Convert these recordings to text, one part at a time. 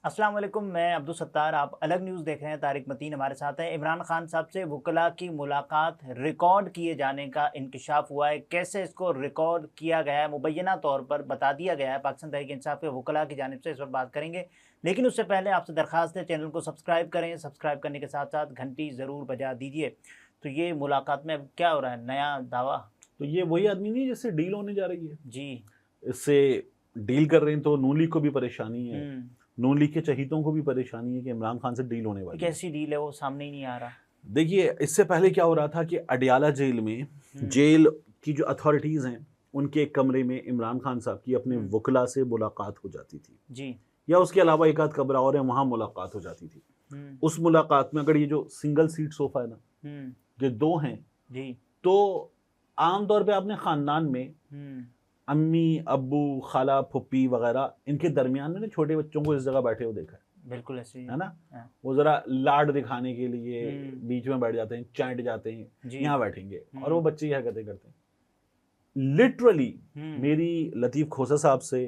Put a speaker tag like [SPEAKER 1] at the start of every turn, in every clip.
[SPEAKER 1] अस्सलाम वालेकुम, मैं अब्दुल सत्तार। आप अलग न्यूज़ देख रहे हैं। तारिक मतीन हमारे साथ हैं। इमरान खान साहब से वुकला की मुलाकात रिकॉर्ड किए जाने का इंकशाफ हुआ है। कैसे इसको रिकॉर्ड किया गया है मुबैना तौर पर बता दिया गया है पाकिस्तान तहरीक इंसाफ के वुकला की जानिब से, इस पर बात करेंगे। लेकिन उससे पहले आपसे दरख्वास्त है, चैनल को सब्सक्राइब करें। सब्सक्राइब करने के साथ साथ घंटी ज़रूर बजा दीजिए। तो ये मुलाकात में अब क्या हो रहा है, नया दावा?
[SPEAKER 2] तो ये वही आदमी नहीं है जिससे डील होने जा रही है।
[SPEAKER 1] जी।
[SPEAKER 2] इससे डील कर रहे हैं तो नून लीग को भी परेशानी है,
[SPEAKER 1] हम्म।
[SPEAKER 2] नून लीग के चहीतों को भी परेशानी है कि इमरान खान से डील होने वाली है।
[SPEAKER 1] कैसी डील है वो सामने ही नहीं आ रहा।
[SPEAKER 2] देखिए, इससे पहले क्या हो रहा था कि अडियाला जेल में जेल की जो अथॉरिटीज हैं उनके एक कमरे में इमरान खान साहब की अपने वुकला से मुलाकात हो जाती थी
[SPEAKER 1] जी।
[SPEAKER 2] या उसके अलावा एक आध कमरा और है वहां मुलाकात हो जाती थी। उस मुलाकात में अगर ये जो सिंगल सीट सोफा है ना, ये दो हैं
[SPEAKER 1] जी।
[SPEAKER 2] तो आमतौर पे अपने खानदान में अम्मी अब्बू खाला फुप्पी वगैरह इनके दरमियान में ना छोटे बच्चों को इस जगह बैठे हुए देखा है।
[SPEAKER 1] बिल्कुल ऐसे ही
[SPEAKER 2] है ना।
[SPEAKER 1] हाँ।
[SPEAKER 2] वो जरा लाड दिखाने के लिए बीच में बैठ जाते हैं, चैंट जाते हैं, यहाँ बैठेंगे और वो बच्चे ये हरकतें करते हैं। लिटरली मेरी लतीफ खोसा साहब से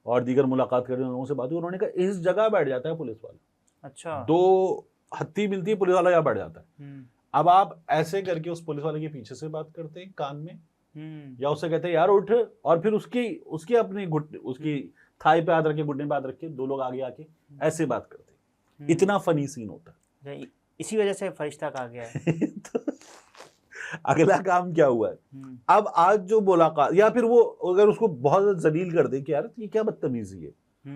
[SPEAKER 2] और दीगर मुलाकात करने वाले लोगों से बात हुई, उन्होंने कहा इस जगह बैठ जाता है पुलिस वाला।
[SPEAKER 1] अच्छा।
[SPEAKER 2] दो हत्ती मिलती है, पुलिस वाला यहाँ बैठ जाता है। अब आप ऐसे करके उस पुलिस वाले के पीछे से बात करते हैं कान में, या उससे कहते हैं यार उठ, और फिर उसकी अपने उसकी थाई पे हाथ रखे, घुटने पे हाथ रखे, दो लोग आगे आके ऐसे बात करते हैं। इतना फनी सीन होता है।
[SPEAKER 1] इसी वजह से फरिश्ता कहा गया है।
[SPEAKER 2] तो अगला काम क्या हुआ है अब, आज जो मुलाकात, या फिर वो अगर उसको बहुत जलील कर दे कि यार ये क्या बदतमीजी है,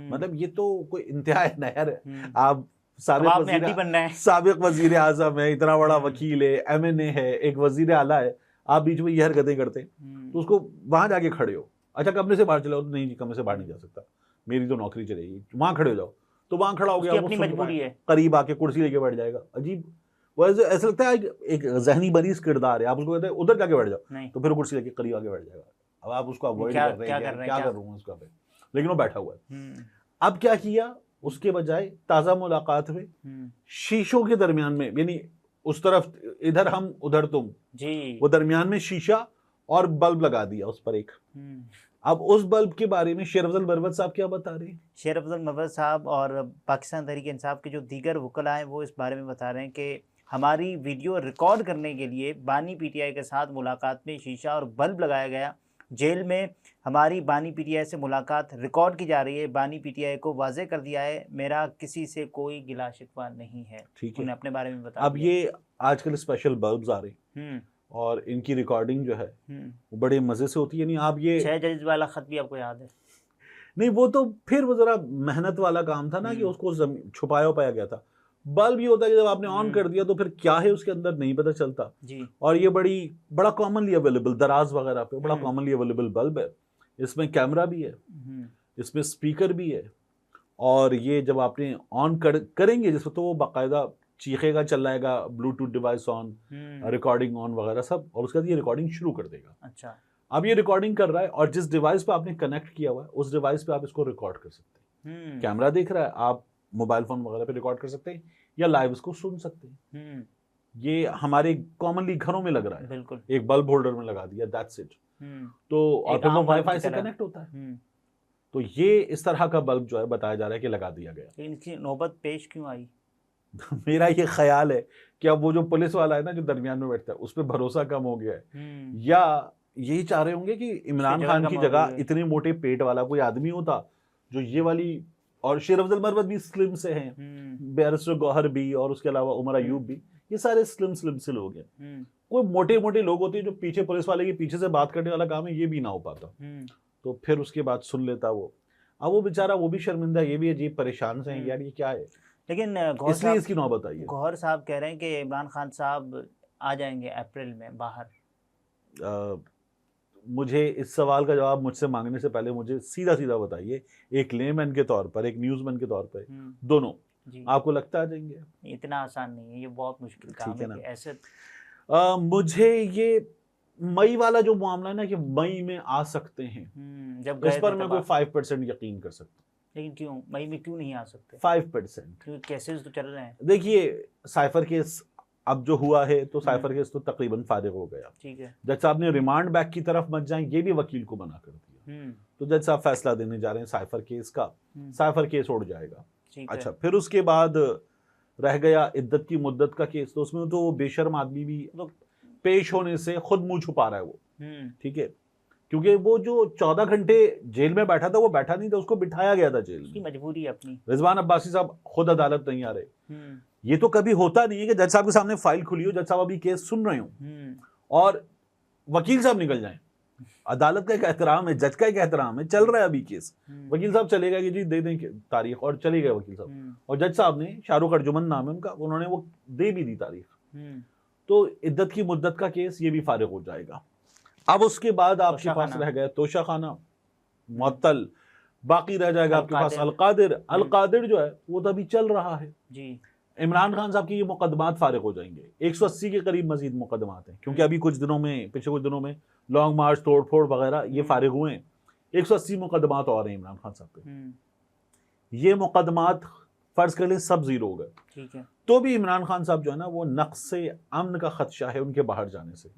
[SPEAKER 2] मतलब ये तो कोई इंतहा है ना यार। आप साबिक वजीर आजम है, इतना बड़ा वकील है, MNA है, एक वजीर आला है, आप बीच में ये हरकतें करते हैं तो उसको वहां जाके खड़े हो। अच्छा कमरे से बाहर चले हो तो नहीं जी, कमरे से बाहर नहीं जा सकता, मेरी तो नौकरी चलेगी, वहां खड़े हो जाओ। तो वहां खड़ा हो गया,
[SPEAKER 1] अपनी मजबूरी है,
[SPEAKER 2] करीब आके कुर्सी लेके बैठ जाएगा। अजीब, वो ऐसा लगता है एक जहनी मरीज किरदार है। आप उसको कहते हैं उधर जाके बैठ जाओ, तो फिर कुर्सी लेके करीब आके बैठ जाएगा। अब आप उसको अवॉइड कर रहे हैं, क्या कर रहा हूँ उसका पे, लेकिन वो बैठा हुआ है। अब क्या किया, उसके बजाय ताजा मुलाकात में शीशों के दरमियान में, यानी उस तरफ इधर हम उधर तुम जी, वो दरमियान में शीशा और बल्ब लगा दिया उस पर एक। अब उस बल्ब के बारे में शेर अफजल मरवत साहब क्या बता रहे हैं?
[SPEAKER 1] शेर अफजल मरवत साहब और पाकिस्तान तहरीक इंसाफ के जो दीगर वकला हैं वो इस बारे में बता रहे हैं कि हमारी वीडियो रिकॉर्ड करने के लिए बानी PTI के साथ मुलाकात में शीशा और बल्ब लगाया गया। जेल में हमारी बानी PTI से मुलाकात रिकॉर्ड की जा रही है। बानी PTI को वाजे कर दिया है मेरा किसी से कोई गिला शिकवा नहीं है। ठीक है, अपने बारे में बता।
[SPEAKER 2] अब ये आजकल स्पेशल बल्ब्स आ रहे हैं और इनकी रिकॉर्डिंग जो है वो बड़े मजे से होती है। नहीं आप ये
[SPEAKER 1] 6 जज वाला खत भी आपको याद है?
[SPEAKER 2] नहीं, वो तो फिर वो जरा मेहनत वाला काम था ना कि उसको छुपाया पाया गया था। बल्ब ये होता है कि जब आपने ऑन कर दिया तो फिर क्या है उसके अंदर नहीं पता चलता जी। और ये बड़ा कॉमनली अवेलेबल, दराज वगैरह पे बड़ा कॉमनली अवेलेबल बल्ब है। इसमें कैमरा भी है, इसमें स्पीकर भी है, और ये जब आपने ऑन करेंगे जिसको तो वो बाकायदा चीखेगा, चलाएगा, Bluetooth device on, recording on वगैरह सब, और उसके बाद ये रिकॉर्डिंग शुरू कर देगा। अच्छा, अब ये रिकॉर्डिंग कर रहा है और जिस डिवाइस पे आपने कनेक्ट किया हुआ है उस डिवाइस पे आप इसको रिकॉर्ड कर सकते हैं। कैमरा देख रहा है, आप मोबाइल फोन वगैरह पे रिकॉर्ड कर सकते हैं या लाइव इसको सुन सकते हैं। ये हमारे कॉमनली घरों में लग रहा है, बिल्कुल एक बल्ब होल्डर में लगा दिया, दैट्स इट। तो और फिर वो वाईफाई से कनेक्ट होता है। तो ये इस तरह का बल्ब जो है बताया जा रहा है कि लगा दिया गया।
[SPEAKER 1] इनकी नौबत पेश क्यों आई?
[SPEAKER 2] मेरा ये ख्याल है कि अब वो जो पुलिस वाला है ना जो दरमियान में बैठता है उस पर भरोसा कम हो गया है, या यही चाह रहे होंगे कि इमरान खान की जगह इतने मोटे पेट वाला कोई आदमी होता जो ये वाली, और शेर अफजल मरवत भी स्लिम से हैं, बैरिस्टर गौहर भी, और उसके अलावा उमर अयूब भी, ये सारे स्लिम से लोग हैं। कोई मोटे मोटे लोग होते हैं जो पीछे पुलिस वाले के पीछे से बात करने वाला काम है, ये भी ना हो पाता। तो फिर उसके बाद सुन लेता वो। अब वो बेचारा, वो भी शर्मिंदा, ये भी अजीब परेशान से हैं यार ये क्या है।
[SPEAKER 1] लेकिन
[SPEAKER 2] इसलिए इसकी नौबत आई है।
[SPEAKER 1] गौहर साहब कह रहे हैं कि इमरान खान साहब आ जाएंगे अप्रैल में बाहर।
[SPEAKER 2] मुझे इस सवाल का जवाब मुझसे मांगने से पहले मुझे सीधा सीधा बताइए, एक लेमैन के तौर पर, एक न्यूज़मैन के तौर पर, दोनों आपको लगता आ जाएंगे?
[SPEAKER 1] इतना आसान नहीं है, ये बहुत मुश्किल काम है ऐसे।
[SPEAKER 2] मुझे ये मई वाला जो मामला है ना कि मई में आ सकते हैं, जब इस पर मैं कोई 5% यकीन कर सकता हूँ।
[SPEAKER 1] लेकिन क्यों मई में क्यों नहीं आ सकते?
[SPEAKER 2] 5%,
[SPEAKER 1] क्योंकि केसेस तो चल रहे हैं।
[SPEAKER 2] देखिए साइफर केस अब जो हुआ है तो साइफर केस तो तकरीबन फारिग हो गया।
[SPEAKER 1] ठीक है,
[SPEAKER 2] जज साहब ने रिमांड बैक की तरफ मत जाएं, ये भी वकील को मना कर दिया। तो जज साहब फैसला देने जा रहे हैं साइफर केस का, साइफर केस उड़ जाएगा। अच्छा, फिर उसके बाद रह गया इद्दत की मुद्दत का केस। तो उसमें तो बेशर्म आदमी भी तो पेश होने से खुद मुंह छुपा रहा है वो, ठीक है, क्योंकि वो जो 14 घंटे जेल में बैठा था वो बैठा नहीं था, उसको बिठाया गया था जेल में,
[SPEAKER 1] मजबूरी अपनी।
[SPEAKER 2] रिजवान अब्बासी साहब खुद अदालत नहीं आ रहे। ये तो कभी होता नहीं है कि जज साहब के सामने फाइल खुली हो, जज साहब अभी केस सुन रहे हो और वकील साहब निकल जाएं। अदालत का एक एहतराम है, जज का एक एहतराम है, चल रहा है अभी केस, वकील साहब चलेगा कि जी दे दें तारीख, और चले गए वकील साहब, और जज साहब ने, शाहरुख अर्जुमन नाम है उनका, उन्होंने वो दे भी दी तारीख। तो इद्दत की मुद्दत का केस ये भी फारिग हो जाएगा। अब उसके बाद आपके पास रह गया तोशाखाना, मुअत्तल, बाकी रह जाएगा आपके पास अलकादिर। अलकादिर जो है वो तो अभी चल रहा है जी। इमरान खान साहब के ये मुकदमात फारिग हो जाएंगे, 180 के करीब मजीद मुकदमात हैं, क्योंकि अभी कुछ दिनों में, पिछले कुछ दिनों में लॉन्ग मार्च, तोड़फोड़ वगैरह ये फारिग हुए हैं। 180 मुकदमात और हैं इमरान खान साहब पे। ये मुकदमात फर्ज कर लें सब जीरो हो गए, ठीक है, तो भी इमरान खान साहब जो है ना वो नक्शे अमन का खदशा है उनके बाहर जाने से,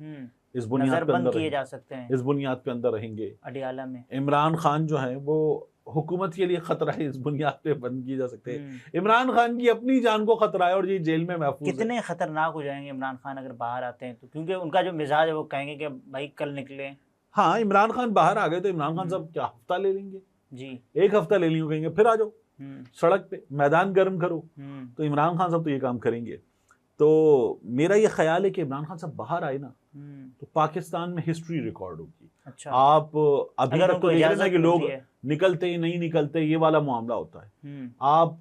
[SPEAKER 2] इस बुनियाद पे अंदर किए जा सकते हैं, इस बुनियाद पे अंदर रहेंगे अडियाला में। इमरान खान जो है वो हुकूमत के लिए खतरा है, इस बुनियाद पे बंद किए जा सकते हैं। इमरान खान की अपनी जान को खतरा है और ये जेल में महफूज है। कितने खतरनाक हो जाएंगे इमरान खान अगर बाहर आते हैं तो, क्योंकि उनका जो मिजाज है वो कहेंगे कि भाई कल निकले। हाँ, इमरान खान बाहर आ गए तो इमरान खान साहब क्या हफ्ता ले लेंगे जी, एक हफ्ता ले लेंगे, कहेंगे फिर आ जाओ सड़क पे, मैदान गर्म करो, तो इमरान खान साहब तो ये काम करेंगे। तो मेरा ये ख्याल है कि इमरान खान साहब बाहर आए ना तो पाकिस्तान में हिस्ट्री रिकॉर्ड होगी। अच्छा, आप अभी तक तो देख रहे हैं कि लोग निकलते नहीं निकलते, ये वाला मामला होता है। आप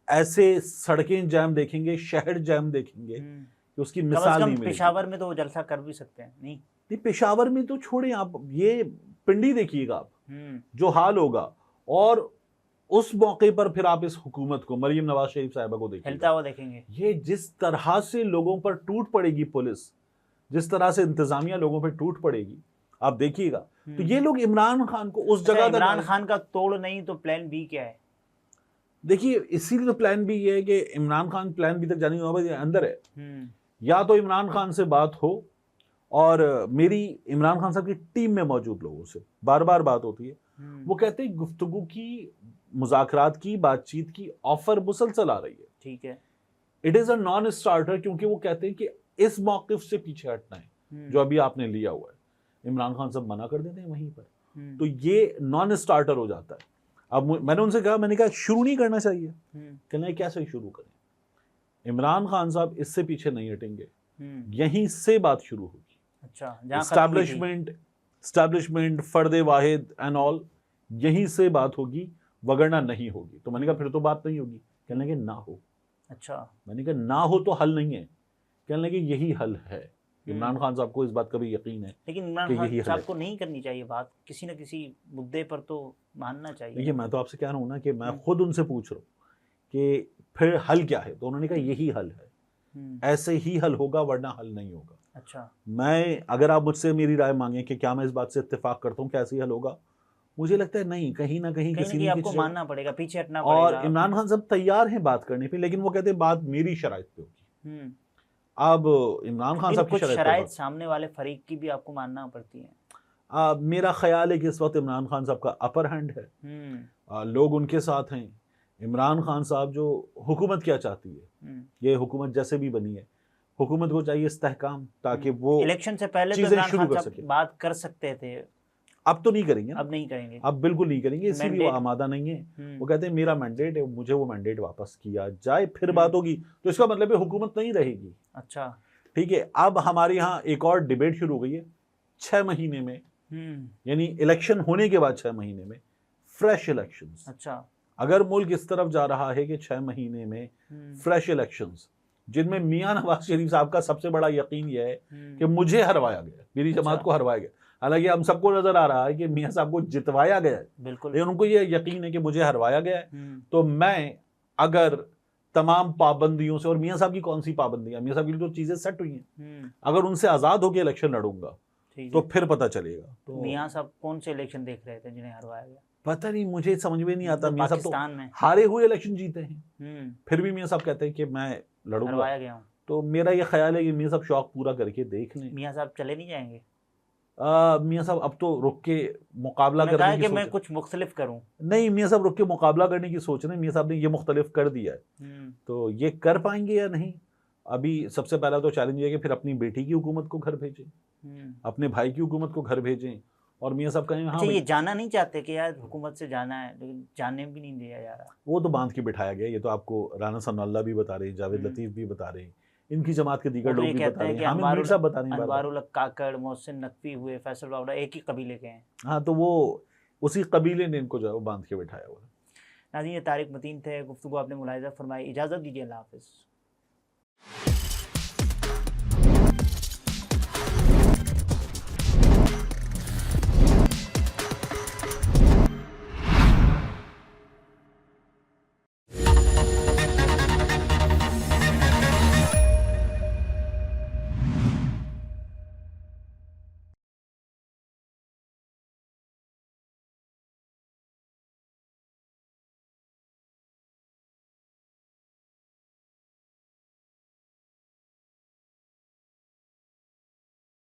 [SPEAKER 2] ऐसे सड़कें जैम देखेंगे, शहर जैम देखेंगे कि उसकी मिसाल नहीं मिलेगी। पेशावर में तो वो जलसा कर भी सकते हैं। नहीं, पेशावर में तो छोड़ें, आप ये पिंडी देखिएगा आप, जो हाल होगा, और उस मौके पर फिर आप इस हुकूमत को, मरियम नवाज शरीफ साहिबा को देखेंगे, ये जिस तरह से लोगों पर टूट पड़ेगी पुलिस, जिस तरह से इंतजामिया लोगों पर टूट पड़ेगी, आप देखिएगा। तो ये लोग इमरान खान को उस जगह, इमरान खान का तोड़ नहीं तो प्लान बी क्या है? देखिए, इसीलिए तो प्लान बी ये है कि इमरान खान प्लान बी तक जाने के अंदर है। या तो इमरान खान से बात हो, और मेरी इमरान खान साहब की टीम में मौजूद लोगों से बार बार बात होती है, वो कहते हैं गुफ्तगू की, मुज़ाकरात की, बातचीत की ऑफर मुसलसल आ रही है, ठीक है, it is a non starter, क्योंकि वो कहते हैं कि इस मौक़िफ़ से पीछे हटना है जो अभी आपने लिया हुआ है। इमरान खान साहब मना कर देते हैं वहीं पर, तो ये नॉन स्टार्टर हो जाता है। अब मैंने उनसे कहा, मैंने कहा शुरू नहीं करना चाहिए, कहना कैसे शुरू करें? इमरान खान साहब इससे पीछे नहीं हटेंगे, यहीं से बात शुरू होगी। अच्छा, एस्टैब्लिशमेंट, फर्दे वाहिद एंड ऑल, यहीं से बात होगी, वगरना नहीं होगी। तो मैंने कहा फिर तो बात नहीं होगी, कहने लगे ना हो। अच्छा, मैंने कहा ना हो तो हल नहीं है, कहने लगे यही हल है। इमरान खान साहब को इस बात का भी यकीन है, लेकिन इमरान खान साहब को नहीं करनी चाहिए बात, किसी न किसी मुद्दे पर तो मानना चाहिए। देखिए, मैं तो आपसे कह रहा हूँ ना कि मैं खुद उनसे पूछ रहा हूँ कि फिर हल क्या है, तो उन्होंने कहा यही हल है, ऐसे ही हल होगा, वरना हल नहीं होगा। अच्छा, मैं, अगर आप मुझसे मेरी राय मांगे कि क्या मैं इस बात से इत्तेफाक करता हूँ कि ऐसे ही हल होगा, मुझे लगता है नहीं, कहीं ना कहीं किसी ने आपको मानना पड़ेगा, पीछे हटना पड़ेगा। और इमरान खान साहब तैयार हैं बात करने पे, लेकिन वो कहते हैं बात मेरी शराइत पे होगी। अब इमरान खान साहब की शराइत सामने वाले फरीक की भी आपको मानना पड़ती है। मेरा ख्याल है कि इस वक्त इमरान खान साहब का अपर हैंड है, लोग उनके साथ हैं। इमरान खान साहब जो हुकूमत क्या चाहती है, ये हुकूमत जैसे भी बनी है, हुकूमत को चाहिए इस्तेहकाम, ताकि वो इलेक्शन से पहले तो इमरान खान साहब बात कर सकते थे, अब तो नहीं करेंगे, अब नहीं करेंगे, अब बिल्कुल नहीं करेंगे, इसीलिए वो आमादा नहीं है। वो कहते हैं मेरा मैंडेट है, मुझे वो मैंडेट वापस किया जाए, फिर बात होगी। तो इसका मतलब है हुकूमत नहीं रहेगी। अच्छा, ठीक है। अब हमारे यहाँ एक और डिबेट शुरू हो गई है, 6 महीने में, यानी इलेक्शन होने के बाद 6 महीने में फ्रेश इलेक्शंस। अच्छा, अगर मुल्क इस तरफ जा रहा है कि 6 महीने में फ्रेश इलेक्शंस, जिनमें मियां नवाज शरीफ साहब का सबसे बड़ा यकीन यह है कि मुझे हरवाया गया, मेरी जमात को हरवाया गया। हालांकि हम सबको नजर आ रहा है कि मियां साहब को जितवाया गया है, बिल्कुल, लेकिन उनको ये यकीन है कि मुझे हरवाया गया है। तो मैं अगर तमाम पाबंदियों से, और मियां साहब की कौन सी पाबंदियां, मियां साहब की तो चीजें सेट हुई हैं, अगर उनसे आजाद होकर इलेक्शन लड़ूंगा तो फिर पता चलेगा। तो मियां साहब कौन से इलेक्शन देख रहे थे जिन्हें हरवाया गया? पता नहीं, मुझे समझ में नहीं आता। मियां साहब तो हारे हुए इलेक्शन जीते हैं, फिर भी मियां साहब कहते हैं कि मैं लड़ूंगा, हरवाया गया हूं। तो मेरा ये ख्याल है कि मियां साहब शौक पूरा करके देख लें। मियां साहब चले नहीं जाएंगे? मियाँ साहब अब तो रुक के मुकाबला
[SPEAKER 1] उन्होंने
[SPEAKER 2] करने
[SPEAKER 1] कहा
[SPEAKER 2] की
[SPEAKER 1] कि
[SPEAKER 2] सोच
[SPEAKER 1] मैं कुछ मुख्तलिफ करूं।
[SPEAKER 2] नहीं, मियाँ साहब रुक के मुकाबला करने की सोच रहे हैं। मियाँ साहब ने ये मुख्तलिफ कर दिया है, तो ये कर पाएंगे या नहीं। अभी सबसे पहला तो चैलेंज है कि फिर अपनी बेटी की हुकूमत को घर भेजें, अपने भाई की हुकूमत को घर भेजें, और मियाँ साहब कहें हाँ
[SPEAKER 1] अच्छा,
[SPEAKER 2] भाई।
[SPEAKER 1] ये जाना नहीं चाहते कि यार हुकूमत से जाना है, लेकिन जाने भी नहीं दिया जा रहा।
[SPEAKER 2] वो तो बांध के बिठाया गया। ये तो आपको राना सनाउल्लाह भी बता रहे हैं, जावेद लतीफ़ भी बता रहे हैं, इनकी जमात के
[SPEAKER 1] वो
[SPEAKER 2] दीगर
[SPEAKER 1] तो ये
[SPEAKER 2] लोग भी
[SPEAKER 1] कहते
[SPEAKER 2] बता
[SPEAKER 1] हैं
[SPEAKER 2] रहे
[SPEAKER 1] कि
[SPEAKER 2] हैं, हामिद मीर साहब बता रहे हैं बार-बार।
[SPEAKER 1] अनवारुल हक काकड़, मोहसिन नकवी हुए, फैसल बावड़ा एक ही कबीले के हैं।
[SPEAKER 2] हाँ, तो वो उसी कबीले ने इनको जो है वो बांध के बिठाया हुआ है।
[SPEAKER 1] नाज़रीन, ये तारिक मतीन थे, गुफ्तगू आपने मुलाहिज़ा फरमाई। इजाज़त दीजिए, अल्लाह हाफ़िज़।